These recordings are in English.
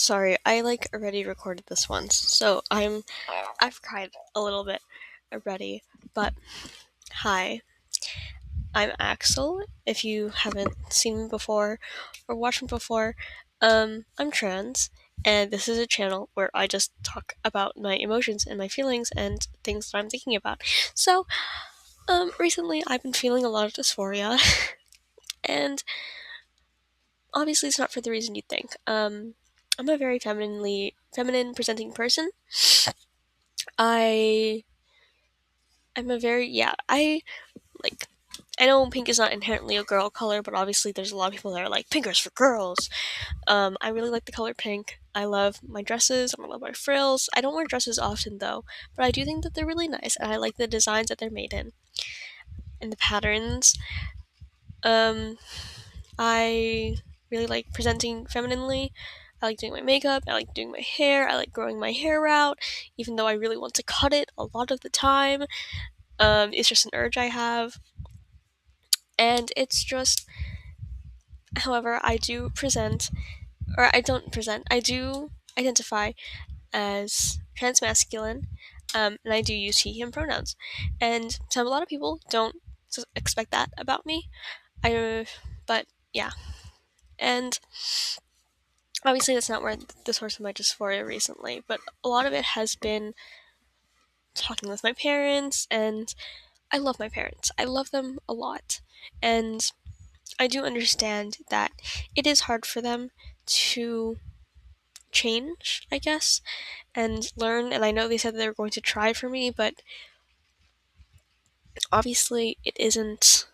Sorry, I already recorded this once, so I've cried a little bit already. But hi, I'm Axel. If you haven't seen me before or watched me before, I'm trans, and this is a channel where I just talk about my emotions and my feelings and things that I'm thinking about. So, recently I've been feeling a lot of dysphoria, and obviously it's not for the reason you'd think. I'm a very feminine presenting person. I I'm a very like I know pink is not inherently a girl color, but obviously there's a lot of people that are like pink is for girls. I really like the color pink. I love my dresses. I love my frills. I don't wear dresses often though, but I do think that they're really nice, and I like the designs that they're made in and the patterns. Um, I really like presenting femininely. I like doing my makeup. I like doing my hair. I like growing my hair out, even though I really want to cut it a lot of the time. It's just an urge I have. And it's just, however, I do present, or I don't present, I do identify as transmasculine, and I do use he, him pronouns. And a lot of people don't expect that about me. But yeah. And obviously, that's not where the source of my dysphoria recently, but a lot of it has been talking with my parents, and I love my parents. I love them a lot. And I do understand that it is hard for them to change, I guess, and learn. And I know they said they were going to try for me, but obviously it isn't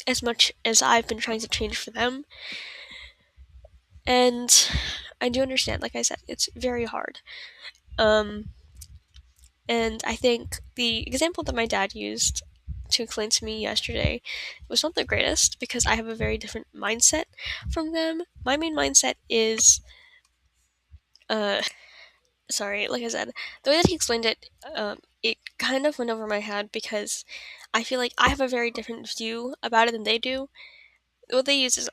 as much as I've been trying to change for them. And I do understand, like I said, it's very hard. Um, and I think the example that my dad used to explain to me yesterday was not the greatest because I have a very different mindset from them. My main mindset is, uh, sorry, like I said, the way that he explained it, it kind of went over my head because I feel like I have a very different view about it than they do. What they use is,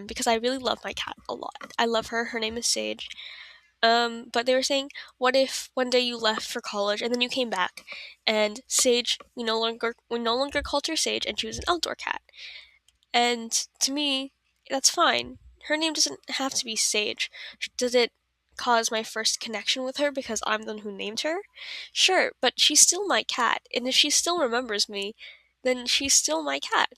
because I really love my cat a lot. I love her. Her name is Sage. But they were saying, what if one day you left for college and then you came back, and Sage, we no longer called her Sage, and she was an outdoor cat. And to me, that's fine. Her name doesn't have to be Sage. Does it cause my first connection with her because I'm the one who named her? Sure, but she's still my cat, and if she still remembers me, then she's still my cat.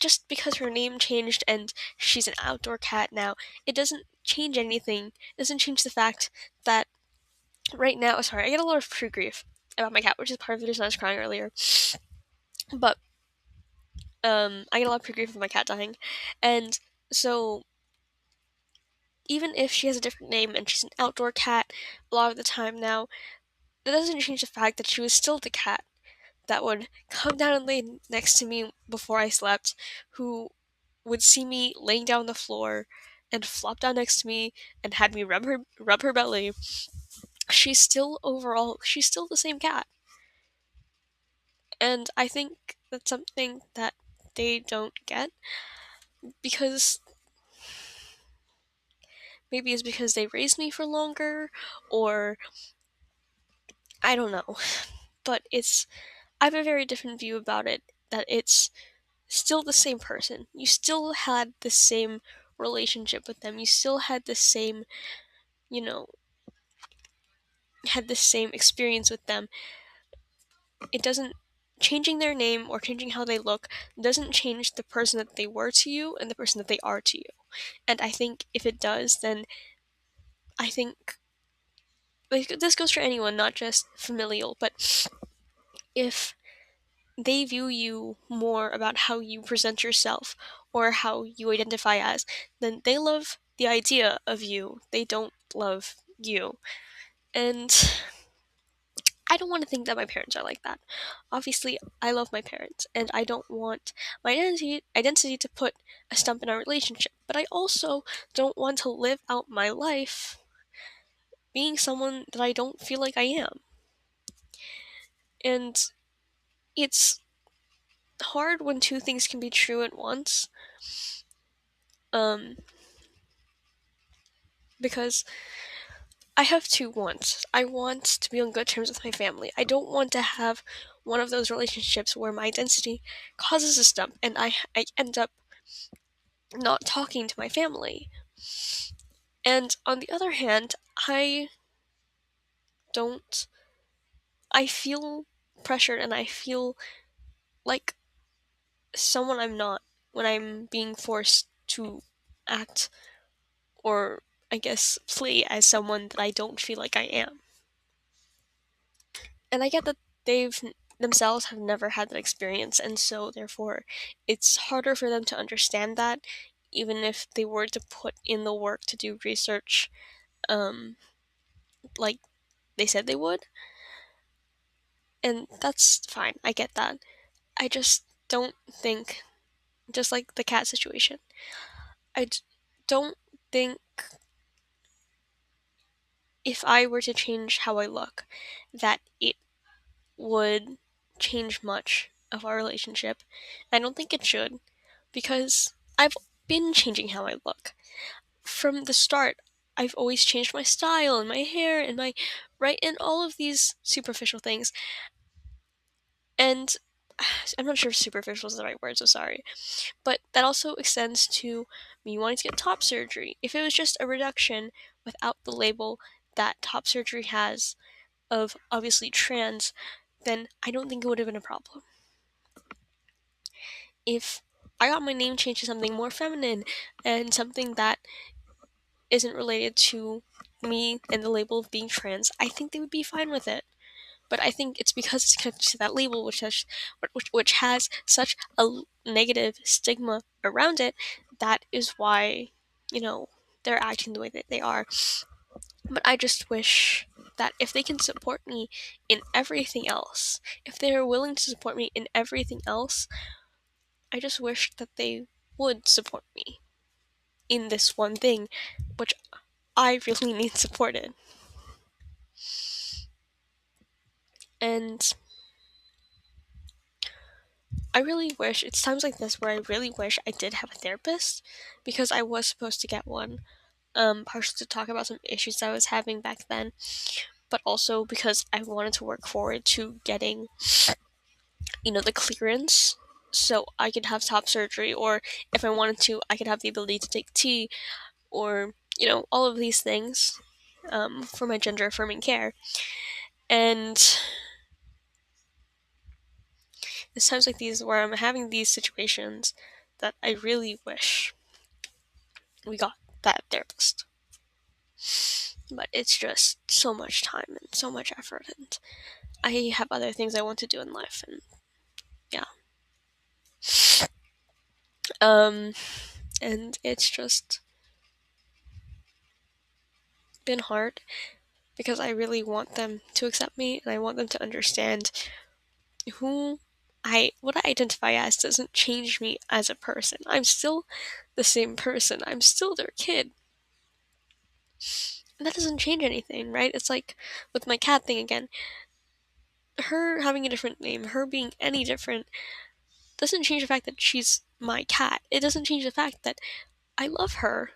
Just because her name changed and she's an outdoor cat now, it doesn't change anything. It doesn't change the fact that right now, sorry, I get a lot of true grief about my cat, which is part of the reason I was crying earlier. But I get a lot of true grief with my cat dying, and so even if she has a different name and she's an outdoor cat a lot of the time now, that doesn't change the fact that she was still the cat that would come down and lay next to me before I slept, who would see me laying down on the floor and flop down next to me and had me rub her belly. She's still the same cat. And I think that's something that they don't get because maybe it's because they raised me for longer, or I don't know. But I have a very different view about it, that it's still the same person. You still had the same relationship with them. You still had the same, you know, had the same experience with them. It doesn't changing their name or changing how they look doesn't change the person that they were to you and the person that they are to you. And I think if it does, then I think this goes for anyone, not just familial, but if they view you more about how you present yourself or how you identify as, then they love the idea of you. They don't love you. And I don't want to think that my parents are like that. Obviously, I love my parents, and I don't want my identity to put a stump in our relationship. But I also don't want to live out my life being someone that I don't feel like I am. And it's hard when two things can be true at once. Um, because I have two wants. I want to be on good terms with my family. I don't want to have one of those relationships where my identity causes a stump and I end up not talking to my family. And on the other hand, I don't, I feel pressured and I feel like someone I'm not when I'm being forced to act or, I guess, play as someone that I don't feel like I am. And I get that they've themselves have never had that experience, and so therefore it's harder for them to understand that, even if they were to put in the work to do research, um, like they said they would. And that's fine. I get that. I just don't think, just like the cat situation, I don't think if I were to change how I look, that it would change much of our relationship. I don't think it should, because I've been changing how I look. From the start, I've always changed my style and my hair and my right and all of these superficial things. And I'm not sure if superficial is the right word, so sorry. But that also extends to me wanting to get top surgery. If it was just a reduction without the label that top surgery has of obviously trans, then I don't think it would have been a problem. If I got my name changed to something more feminine and something that isn't related to me and the label of being trans, I think they would be fine with it. But I think it's because it's connected to that label, which has such a negative stigma around it. That is why, you know, they're acting the way that they are. But I just wish that if they can support me in everything else, if they are willing to support me in everything else, I just wish that they would support me in this one thing, which I really need supported. And I really wish, it's times like this where I really wish I did have a therapist, because I was supposed to get one, partially to talk about some issues I was having back then, but also because I wanted to work forward to getting, the clearance so I could have top surgery, or if I wanted to, I could have the ability to take T, or, all of these things, for my gender affirming care. And it's times like these where I'm having these situations that I really wish we got that therapist. But it's just so much time and so much effort, and I have other things I want to do in life, and yeah. Um, and it's just been hard because I really want them to accept me and I want them to understand who what I identify as doesn't change me as a person. I'm still the same person. I'm still their kid. And that doesn't change anything, right? It's like with my cat thing again. Her having a different name, her being any different, doesn't change the fact that she's my cat. It doesn't change the fact that I love her.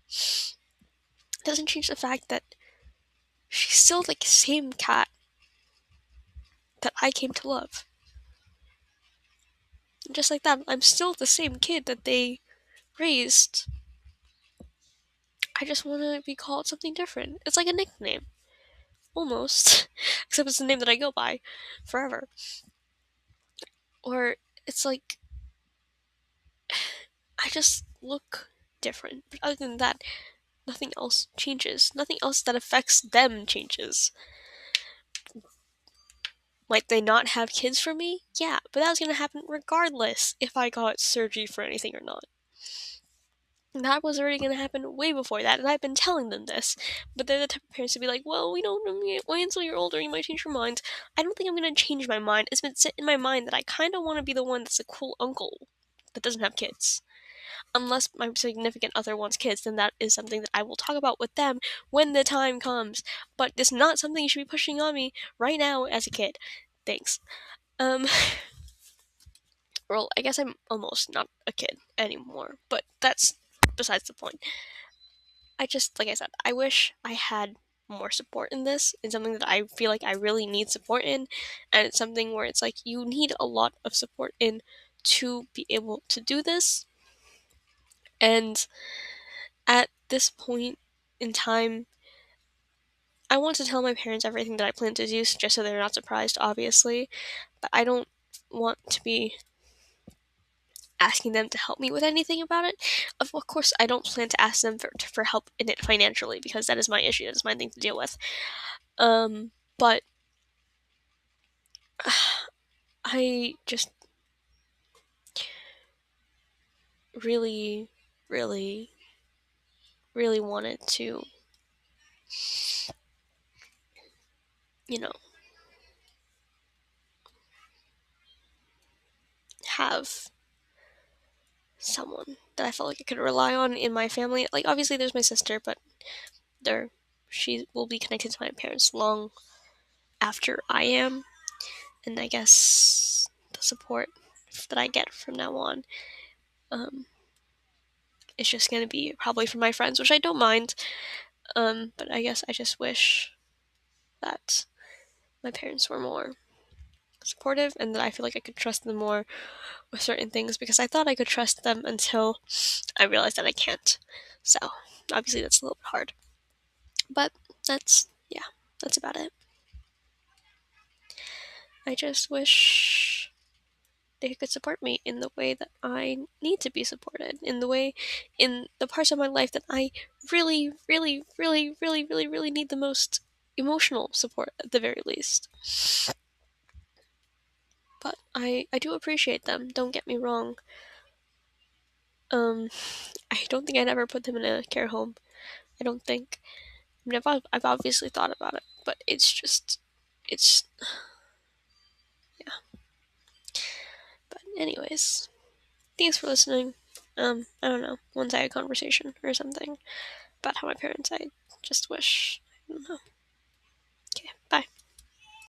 It doesn't change the fact that she's still the same cat that I came to love. And just like that, I'm still the same kid that they raised. I just want to be called something different. It's like a nickname, almost, except it's the name that I go by forever. Or it's like I just look different. But other than that, nothing else changes. Nothing else that affects them changes. Might they not have kids for me? Yeah, but that was going to happen regardless if I got surgery for anything or not. That was already going to happen way before that, and I've been telling them this. But they're the type of parents to be like, well, we don't wait until you're older, you might change your mind. I don't think I'm going to change my mind. It's been set in my mind that I kind of want to be the one that's a cool uncle that doesn't have kids. Unless my significant other wants kids, then that is something that I will talk about with them when the time comes. But it's not something you should be pushing on me right now as a kid. Thanks. Um, well, I guess I'm almost not a kid anymore, but that's besides the point. I just, like I said, I wish I had more support in this. It's something that I feel like I really need support in, and it's something where it's like you need a lot of support in to be able to do this. And at this point in time, I want to tell my parents everything that I plan to do just so they're not surprised, obviously, but I don't want to be asking them to help me with anything about it. Of course, I don't plan to ask them for help in it financially because that is my issue. That is my thing to deal with. But I just really, really, really wanted to, you know, have someone that I felt like I could rely on in my family. Like, obviously, there's my sister, but there, she will be connected to my parents long after I am. And I guess the support that I get from now on um, is just going to be probably from my friends, which I don't mind. But I guess I just wish that my parents were more supportive and that I feel like I could trust them more with certain things because I thought I could trust them until I realized that I can't. So, obviously, that's a little bit hard. But yeah, that's about it. I just wish they could support me in the way that I need to be supported, in the parts of my life that I really, really, really, really, really, really need the most emotional support at the very least. But I do appreciate them, don't get me wrong. Um, I don't think I'd ever put them in a care home. I don't think. I mean, I've obviously thought about it, but it's, yeah. But anyways, thanks for listening. I don't know, one-sided conversation or something about how my parents, I just wish, I don't know. Okay, bye.